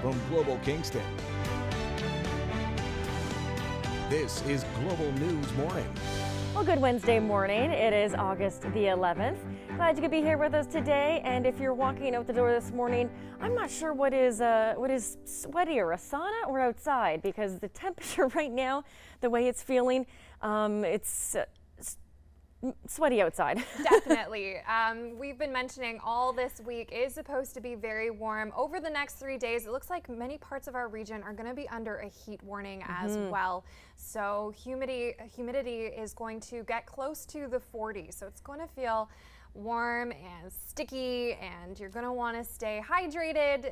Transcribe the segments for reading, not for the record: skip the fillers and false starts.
from Global Kingston. This is Global News Morning. Well, good Wednesday morning. It is August the 11th. Glad you could be here with us today. And if you're walking out the door this morning, I'm not sure what is sweatier, a sauna or outside, because the temperature right now, the way it's feeling, it's sweaty outside. Definitely. We've been mentioning all this week is supposed to be very warm. Over the next 3 days, it looks like many parts of our region are going to be under a heat warning as well. So humidity is going to get close to the 40s. So it's going to feel warm and sticky, and you're going to want to stay hydrated.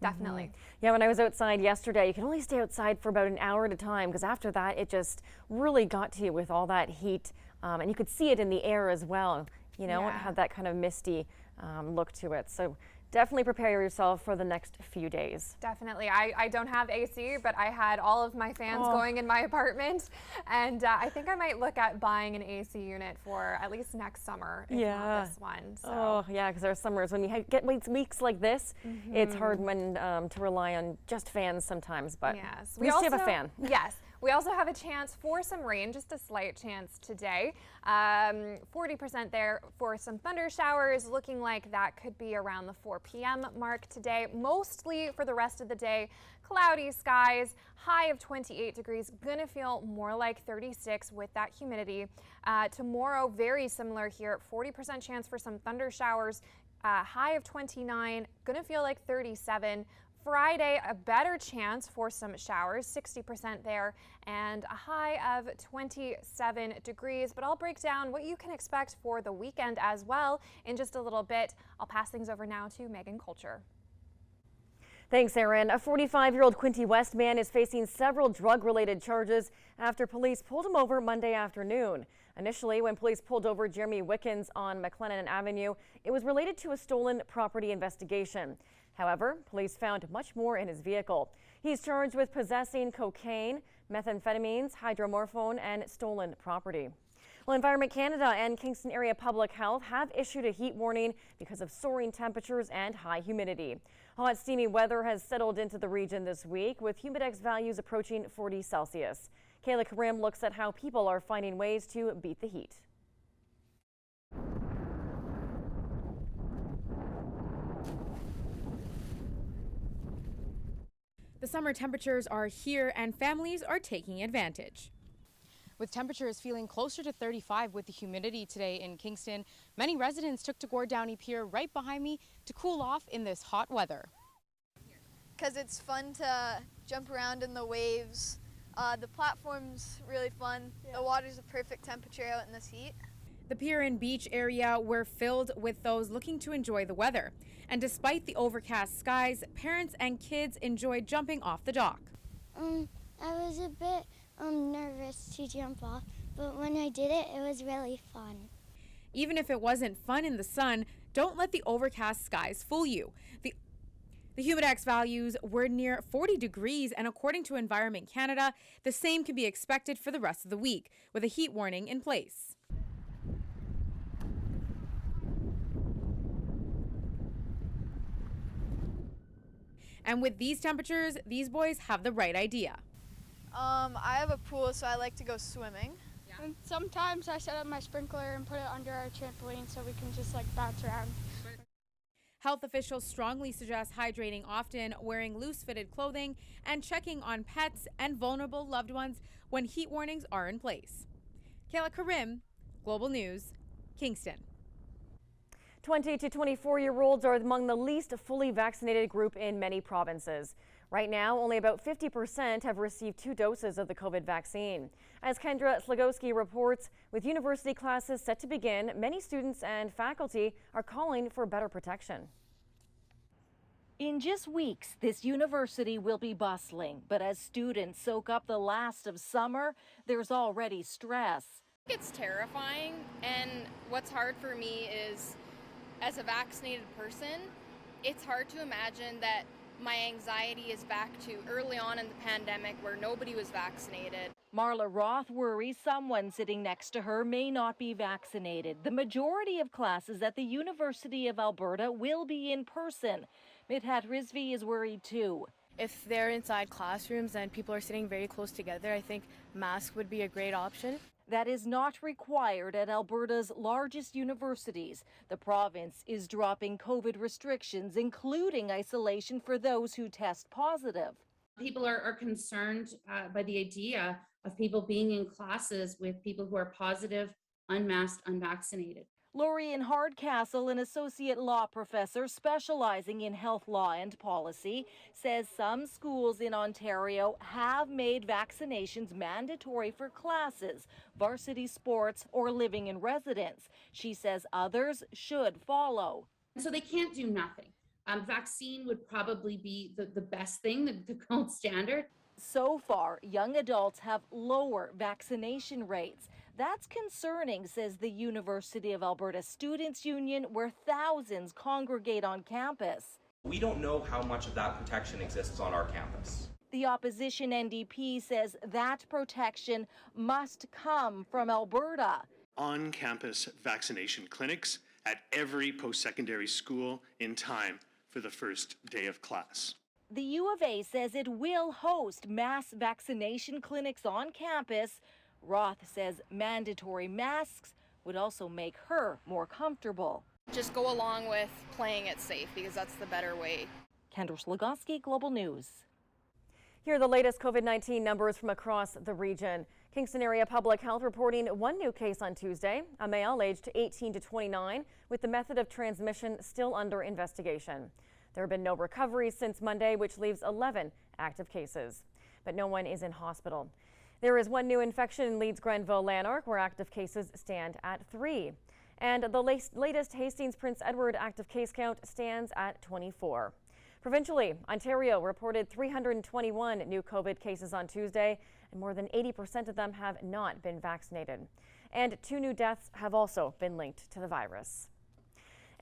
Definitely. Yeah, when I was outside yesterday, you can only stay outside for about an hour at a time, because after that, it just really got to you with all that heat. And you could see it in the air as well. You know, it had that kind of misty look to it. So definitely prepare yourself for the next few days. Definitely. I don't have AC, but I had all of my fans going in my apartment. And I think I might look at buying an AC unit for at least next summer, if not this one. So. Oh, yeah, because there are summers when you get weeks like this, it's hard when to rely on just fans sometimes. But yes, we also have a fan. Yes. We also have a chance for some rain, just a slight chance today. 40% there for some thunder showers, looking like that could be around the 4 p.m. mark today. Mostly for the rest of the day, cloudy skies, high of 28 degrees, gonna feel more like 36 with that humidity. Tomorrow, very similar here, 40% chance for some thunder showers, high of 29, gonna feel like 37. Friday, a better chance for some showers, 60% there, and a high of 27 degrees. But I'll break down what you can expect for the weekend as well in just a little bit. I'll pass things over now to Megan Coulter. Thanks, Erin. A 45-year-old Quinte West man is facing several drug-related charges after police pulled him over Monday afternoon. Initially, when police pulled over Jeremy Wickens on McLennan Avenue, it was related to a stolen property investigation. However, police found much more in his vehicle. He's charged with possessing cocaine, methamphetamines, hydromorphone, and stolen property. Well, Environment Canada and Kingston Area Public Health have issued a heat warning because of soaring temperatures and high humidity. Hot, steamy weather has settled into the region this week, with humidex values approaching 40 Celsius. Kayla Karim looks at how people are finding ways to beat the heat. The summer temperatures are here and families are taking advantage. With temperatures feeling closer to 35 with the humidity today in Kingston, many residents took to Gord Downie Pier right behind me to cool off in this hot weather. Because it's fun to jump around in the waves. The platform's really fun. The water's a perfect temperature out in this heat. The pier and beach area were filled with those looking to enjoy the weather. And despite the overcast skies, parents and kids enjoyed jumping off the dock. I was a bit nervous to jump off, but when I did it, it was really fun. Even if it wasn't fun in the sun, don't let the overcast skies fool you. The humidex values were near 40 degrees, and according to Environment Canada, the same can be expected for the rest of the week, with a heat warning in place. And with these temperatures, these boys have the right idea. I have a pool, so I like to go swimming. And sometimes I set up my sprinkler and put it under our trampoline so we can just bounce around. Health officials strongly suggest hydrating often, wearing loose-fitted clothing, and checking on pets and vulnerable loved ones when heat warnings are in place. Kayla Karim, Global News, Kingston. 20 to 24-year-olds are among the least fully vaccinated group in many provinces. Right now, only about 50% have received 2 doses of the COVID vaccine. As Kendra Slagowski reports, with university classes set to begin, many students and faculty are calling for better protection. In just weeks, this university will be bustling, but as students soak up the last of summer, there's already stress. It's terrifying, and what's hard for me is, as a vaccinated person, it's hard to imagine that my anxiety is back to early on in the pandemic where nobody was vaccinated. Marla Roth worries someone sitting next to her may not be vaccinated. The majority of classes at the University of Alberta will be in person. Midhat Rizvi is worried too. If they're inside classrooms and people are sitting very close together, I think masks would be a great option. That is not required at Alberta's largest universities. The province is dropping COVID restrictions, including isolation for those who test positive. People are concerned by the idea of people being in classes with people who are positive, unmasked, unvaccinated. Lorian Hardcastle, an associate law professor specializing in health law and policy, says some schools in Ontario have made vaccinations mandatory for classes, varsity sports, or living in residence. She says others should follow. So they can't do nothing. Vaccine would probably be the best thing, the gold standard. So far, young adults have lower vaccination rates. That's concerning, says the University of Alberta Students' Union, where thousands congregate on campus. We don't know how much of that protection exists on our campus. The opposition NDP says that protection must come from Alberta. On-campus vaccination clinics at every post-secondary school in time for the first day of class. The U of A says it will host mass vaccination clinics on campus. Roth says mandatory masks would also make her more comfortable. Just go along with playing it safe because that's the better way. Kendra Slugoski, Global News. Here are the latest COVID-19 numbers from across the region. Kingston Area Public Health reporting one new case on Tuesday, a male aged 18 to 29 with the method of transmission still under investigation. There have been no recoveries since Monday, which leaves 11 active cases, but no one is in hospital. There is one new infection in Leeds Grenville Lanark, where active cases stand at 3. And the latest Hastings Prince Edward active case count stands at 24. Provincially, Ontario reported 321 new COVID cases on Tuesday, and more than 80% of them have not been vaccinated. And 2 new deaths have also been linked to the virus.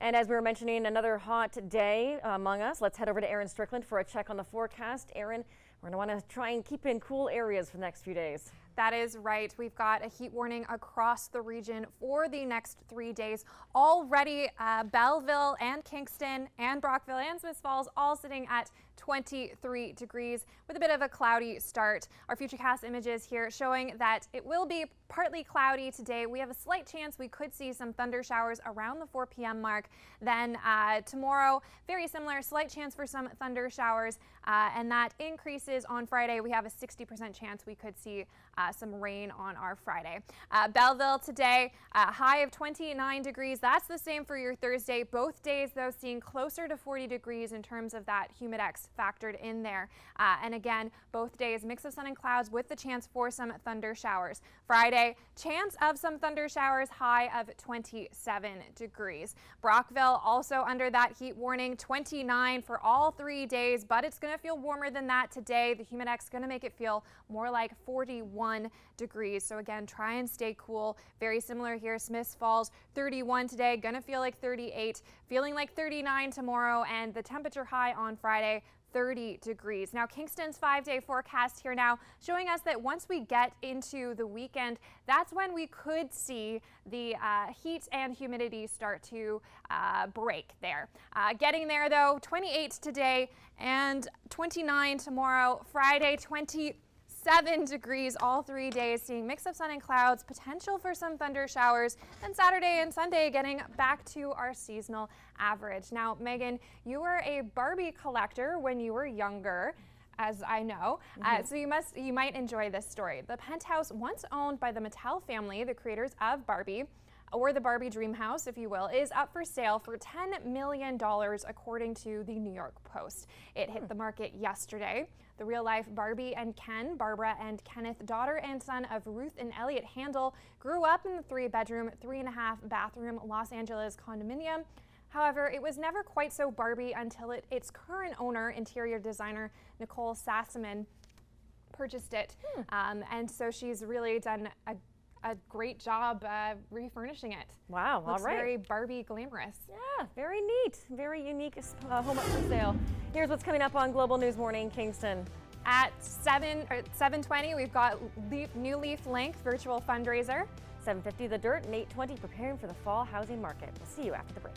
And as we were mentioning, another hot day among us. Let's head over to Erin Strickland for a check on the forecast. Erin, we're going to want to try and keep in cool areas for the next few days. That is right. We've got a heat warning across the region for the next 3 days. Already Belleville and Kingston and Brockville and Smiths Falls all sitting at 23 degrees with a bit of a cloudy start. Our Futurecast images here showing that it will be partly cloudy today. We have a slight chance we could see some thunder showers around the 4 p.m. mark. Then tomorrow, very similar, slight chance for some thunder showers, and that increases on Friday. We have a 60% chance we could see some rain on our Friday. Belleville today, a high of 29 degrees. That's the same for your Thursday. Both days, though, seeing closer to 40 degrees in terms of that humidex factored in there. And again, both days, mix of sun and clouds with the chance for some thunder showers. Friday, chance of some thunder showers, high of 27 degrees. Brockville also under that heat warning, 29 for all 3 days, but it's going to feel warmer than that today. The humidex is going to make it feel more like 41 degrees. So again, try and stay cool. Very similar here. Smiths Falls, 31 today, going to feel like 38, feeling like 39 tomorrow, and the temperature high on Friday, 30 degrees. Now, Kingston's 5-day forecast here now showing us that once we get into the weekend, that's when we could see the heat and humidity start to break there. Getting there, though, 28 today and 29 tomorrow. Friday, 27 degrees all 3 days, seeing mix of sun and clouds, potential for some thunder showers, and Saturday and Sunday getting back to our seasonal average. Now, Megan, you were a Barbie collector when you were younger, as I know, so you might enjoy this story. The penthouse, once owned by the Mattel family, the creators of Barbie, or the Barbie dream house, if you will, is up for sale for $10 million, according to the New York Post. It hit the market yesterday. The real-life Barbie and Ken, Barbara and Kenneth, daughter and son of Ruth and Elliot Handel, grew up in the 3-bedroom, 3.5-bathroom Los Angeles condominium. However, it was never quite so Barbie until its current owner, interior designer Nicole Sassaman, purchased it. And so she's really done a great job refurnishing it. Wow, Looks all right. very Barbie glamorous. Yeah, very neat. Very unique home up for sale. Here's what's coming up on Global News Morning Kingston. At 7:20, we've got New Leaf Length virtual fundraiser. 7:50 The Dirt and 8:20 preparing for the fall housing market. We'll see you after the break.